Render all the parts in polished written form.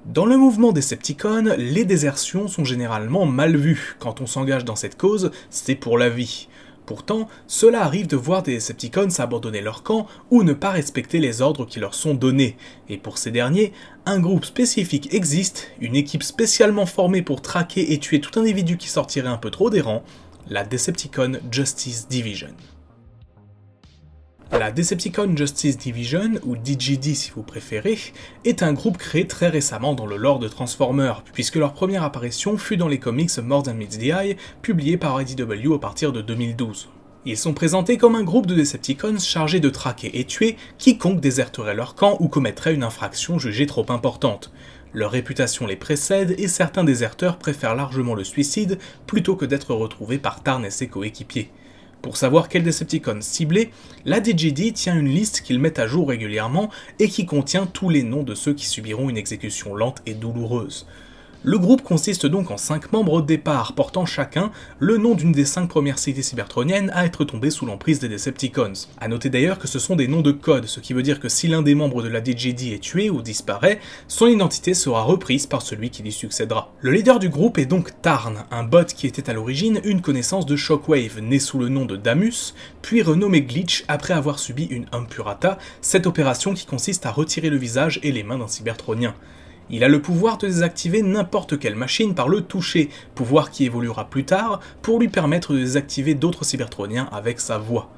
Dans le mouvement Decepticon, les désertions sont généralement mal vues. Quand on s'engage dans cette cause, c'est pour la vie. Pourtant, cela arrive de voir des Decepticons abandonner leur camp ou ne pas respecter les ordres qui leur sont donnés. Et pour ces derniers, un groupe spécifique existe, une équipe spécialement formée pour traquer et tuer tout individu qui sortirait un peu trop des rangs, la Decepticon Justice Division. La Decepticon Justice Division, ou DJD si vous préférez, est un groupe créé très récemment dans le lore de Transformers, puisque leur première apparition fut dans les comics More Than Meets the Eye, publiés par IDW à partir de 2012. Ils sont présentés comme un groupe de Decepticons chargés de traquer et tuer quiconque déserterait leur camp ou commettrait une infraction jugée trop importante. Leur réputation les précède et certains déserteurs préfèrent largement le suicide plutôt que d'être retrouvés par Tarn et ses coéquipiers. Pour savoir quel Decepticon cibler, la DJD tient une liste qu'ils mettent à jour régulièrement et qui contient tous les noms de ceux qui subiront une exécution lente et douloureuse. Le groupe consiste donc en 5 membres au départ, portant chacun le nom d'une des 5 premières cités cybertroniennes à être tombées sous l'emprise des Decepticons. A noter d'ailleurs que ce sont des noms de code, ce qui veut dire que si l'un des membres de la DJD est tué ou disparaît, son identité sera reprise par celui qui lui succédera. Le leader du groupe est donc Tarn, un bot qui était à l'origine une connaissance de Shockwave, né sous le nom de Damus, puis renommé Glitch après avoir subi une Impurata, cette opération qui consiste à retirer le visage et les mains d'un cybertronien. Il a le pouvoir de désactiver n'importe quelle machine par le toucher, pouvoir qui évoluera plus tard pour lui permettre de désactiver d'autres cybertroniens avec sa voix.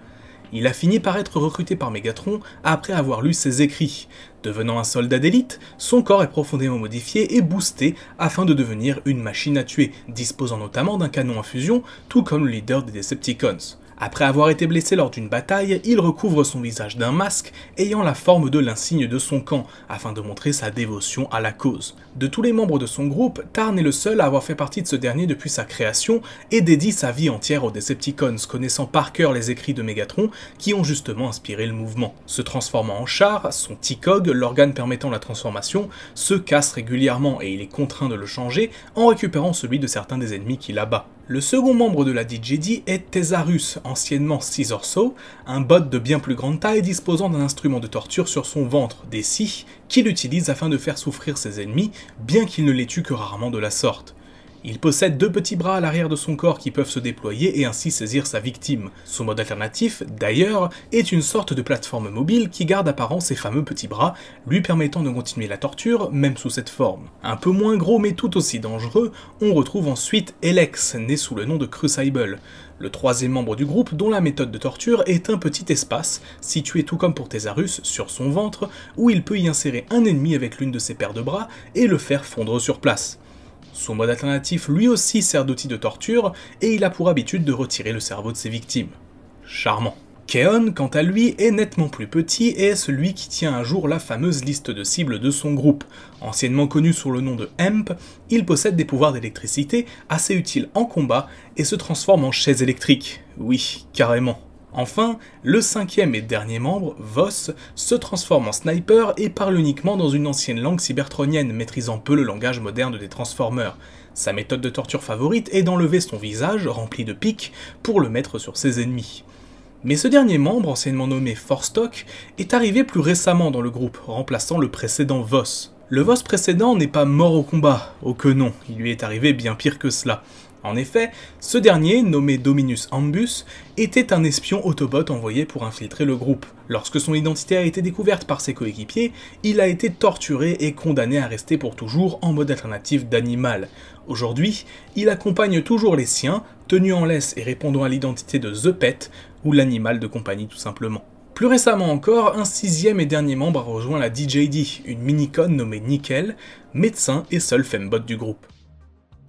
Il a fini par être recruté par Megatron après avoir lu ses écrits. Devenant un soldat d'élite, son corps est profondément modifié et boosté afin de devenir une machine à tuer, disposant notamment d'un canon à fusion, tout comme le leader des Decepticons. Après avoir été blessé lors d'une bataille, il recouvre son visage d'un masque ayant la forme de l'insigne de son camp, afin de montrer sa dévotion à la cause. De tous les membres de son groupe, Tarn est le seul à avoir fait partie de ce dernier depuis sa création et dédie sa vie entière aux Decepticons, connaissant par cœur les écrits de Megatron qui ont justement inspiré le mouvement. Se transformant en char, son T-Cog, l'organe permettant la transformation, se casse régulièrement et il est contraint de le changer en récupérant celui de certains des ennemis qu'il abat. Le second membre de la DJD est Thesarus, anciennement Scissor Saw, un bot de bien plus grande taille disposant d'un instrument de torture sur son ventre, des scies, qu'il utilise afin de faire souffrir ses ennemis, bien qu'il ne les tue que rarement de la sorte. Il possède 2 petits bras à l'arrière de son corps qui peuvent se déployer et ainsi saisir sa victime. Son mode alternatif, d'ailleurs, est une sorte de plateforme mobile qui garde apparent ses fameux petits bras, lui permettant de continuer la torture, même sous cette forme. Un peu moins gros mais tout aussi dangereux, on retrouve ensuite Elex, né sous le nom de Crucible, le troisième membre du groupe dont la méthode de torture est un petit espace, situé tout comme pour Thesarus, sur son ventre, où il peut y insérer un ennemi avec l'une de ses paires de bras et le faire fondre sur place. Son mode alternatif lui aussi sert d'outil de torture, et il a pour habitude de retirer le cerveau de ses victimes. Charmant. Keon, quant à lui, est nettement plus petit et est celui qui tient à jour la fameuse liste de cibles de son groupe. Anciennement connu sous le nom de Hemp, il possède des pouvoirs d'électricité assez utiles en combat et se transforme en chaise électrique. Oui, carrément. Enfin, le 5e et dernier membre, Voss, se transforme en sniper et parle uniquement dans une ancienne langue cybertronienne, maîtrisant peu le langage moderne des Transformers. Sa méthode de torture favorite est d'enlever son visage, rempli de pics, pour le mettre sur ses ennemis. Mais ce dernier membre, anciennement nommé Forstock, est arrivé plus récemment dans le groupe, remplaçant le précédent Voss. Le Voss précédent n'est pas mort au combat, oh que non, il lui est arrivé bien pire que cela. En effet, ce dernier, nommé Dominus Ambus, était un espion Autobot envoyé pour infiltrer le groupe. Lorsque son identité a été découverte par ses coéquipiers, il a été torturé et condamné à rester pour toujours en mode alternatif d'animal. Aujourd'hui, il accompagne toujours les siens, tenu en laisse et répondant à l'identité de The Pet, ou l'animal de compagnie tout simplement. Plus récemment encore, un 6e et dernier membre a rejoint la DJD, une mini-con nommée Nickel, médecin et seul fembot du groupe.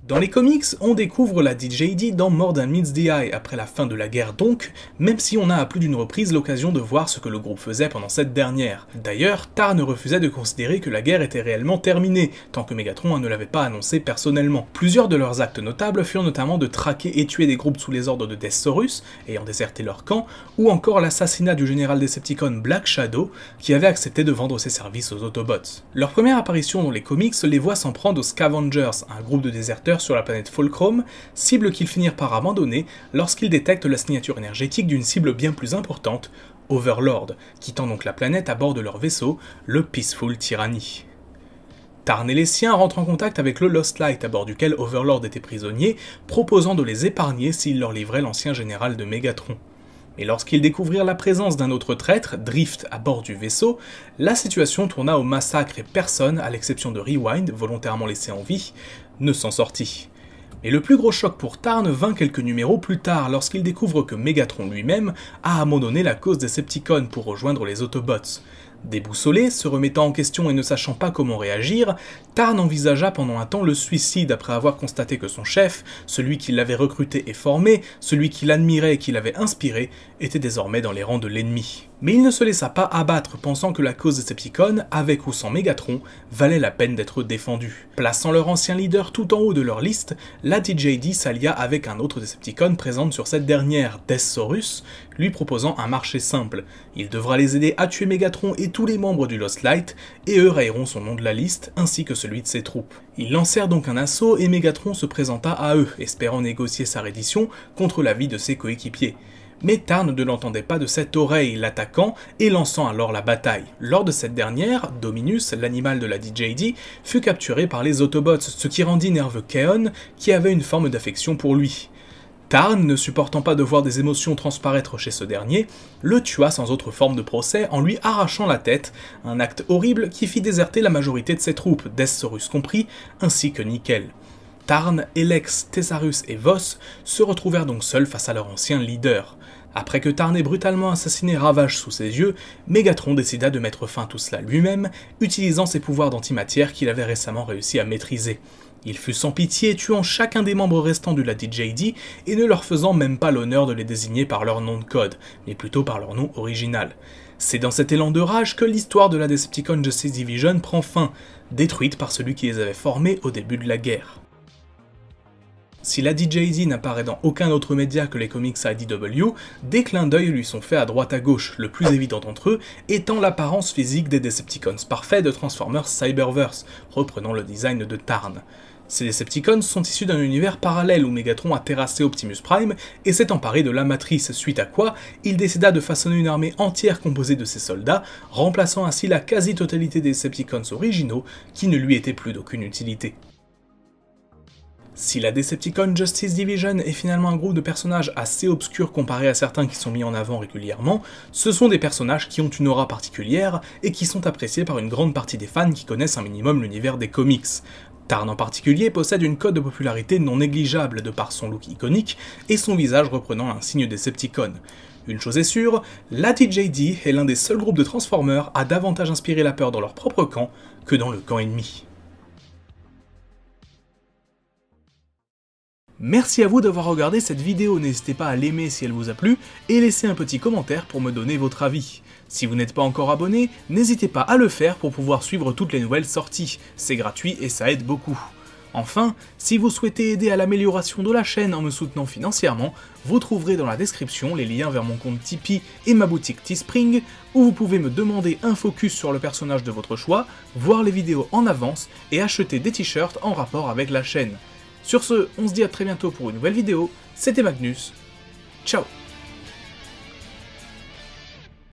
Dans les comics, on découvre la DJD dans More Than Meets the Eye, après la fin de la guerre donc, même si on a à plus d'une reprise l'occasion de voir ce que le groupe faisait pendant cette dernière. D'ailleurs, Tarn refusait de considérer que la guerre était réellement terminée, tant que Megatron ne l'avait pas annoncé personnellement. Plusieurs de leurs actes notables furent notamment de traquer et tuer des groupes sous les ordres de Deathsaurus, ayant déserté leur camp, ou encore l'assassinat du général Decepticon Black Shadow, qui avait accepté de vendre ses services aux Autobots. Leur première apparition dans les comics les voit s'en prendre aux Scavengers, un groupe de déserteurs sur la planète Fulcrum, cible qu'ils finirent par abandonner lorsqu'ils détectent la signature énergétique d'une cible bien plus importante, Overlord, quittant donc la planète à bord de leur vaisseau, le Peaceful Tyranny. Tarn et les siens rentrent en contact avec le Lost Light à bord duquel Overlord était prisonnier, proposant de les épargner s'ils leur livraient l'ancien général de Megatron. Mais lorsqu'ils découvrirent la présence d'un autre traître, Drift, à bord du vaisseau, la situation tourna au massacre et personne, à l'exception de Rewind, volontairement laissé en vie, ne s'en sortit. Mais le plus gros choc pour Tarn vint quelques numéros plus tard lorsqu'il découvre que Megatron lui-même a abandonné la cause des Decepticons pour rejoindre les Autobots. Déboussolé, se remettant en question et ne sachant pas comment réagir, Tarn envisagea pendant un temps le suicide après avoir constaté que son chef, celui qui l'avait recruté et formé, celui qui l'admirait et qui l'avait inspiré, était désormais dans les rangs de l'ennemi. Mais il ne se laissa pas abattre, pensant que la cause des Decepticons, avec ou sans Megatron, valait la peine d'être défendue. Plaçant leur ancien leader tout en haut de leur liste, la DJD s'allia avec un autre Decepticon présente sur cette dernière, Deathsaurus, lui proposant un marché simple. Il devra les aider à tuer Megatron et tous les membres du Lost Light, et eux rayeront son nom de la liste, ainsi que celui de ses troupes. Ils lancèrent donc un assaut et Megatron se présenta à eux, espérant négocier sa reddition contre l'avis de ses coéquipiers. Mais Tarn ne l'entendait pas de cette oreille, l'attaquant et lançant alors la bataille. Lors de cette dernière, Dominus, l'animal de la DJD, fut capturé par les Autobots, ce qui rendit nerveux Kaon, qui avait une forme d'affection pour lui. Tarn, ne supportant pas de voir des émotions transparaître chez ce dernier, le tua sans autre forme de procès en lui arrachant la tête, un acte horrible qui fit déserter la majorité de ses troupes, Deathsaurus compris, ainsi que Nickel. Tarn, Elex, Thesaurus et Voss se retrouvèrent donc seuls face à leur ancien leader. Après que Tarn ait brutalement assassiné Ravage sous ses yeux, Megatron décida de mettre fin à tout cela lui-même, utilisant ses pouvoirs d'antimatière qu'il avait récemment réussi à maîtriser. Il fut sans pitié, tuant chacun des membres restants de la DJD et ne leur faisant même pas l'honneur de les désigner par leur nom de code, mais plutôt par leur nom original. C'est dans cet élan de rage que l'histoire de la Decepticon Justice Division prend fin, détruite par celui qui les avait formés au début de la guerre. Si la DJD n'apparaît dans aucun autre média que les comics IDW, des clins d'œil lui sont faits à droite à gauche, le plus évident d'entre eux étant l'apparence physique des Decepticons parfaits de Transformers Cyberverse, reprenant le design de Tarn. Ces Decepticons sont issus d'un univers parallèle où Megatron a terrassé Optimus Prime et s'est emparé de la Matrice, suite à quoi il décida de façonner une armée entière composée de ses soldats, remplaçant ainsi la quasi-totalité des Decepticons originaux qui ne lui étaient plus d'aucune utilité. Si la Decepticon Justice Division est finalement un groupe de personnages assez obscurs comparé à certains qui sont mis en avant régulièrement, ce sont des personnages qui ont une aura particulière et qui sont appréciés par une grande partie des fans qui connaissent un minimum l'univers des comics. Tarn en particulier possède une cote de popularité non négligeable de par son look iconique et son visage reprenant un signe Decepticon. Une chose est sûre, la DJD est l'un des seuls groupes de Transformers à davantage inspirer la peur dans leur propre camp que dans le camp ennemi. Merci à vous d'avoir regardé cette vidéo, n'hésitez pas à l'aimer si elle vous a plu, et laisser un petit commentaire pour me donner votre avis. Si vous n'êtes pas encore abonné, n'hésitez pas à le faire pour pouvoir suivre toutes les nouvelles sorties, c'est gratuit et ça aide beaucoup. Enfin, si vous souhaitez aider à l'amélioration de la chaîne en me soutenant financièrement, vous trouverez dans la description les liens vers mon compte Tipeee et ma boutique Teespring, où vous pouvez me demander un focus sur le personnage de votre choix, voir les vidéos en avance et acheter des t-shirts en rapport avec la chaîne. Sur ce, on se dit à très bientôt pour une nouvelle vidéo, c'était Magnus, ciao.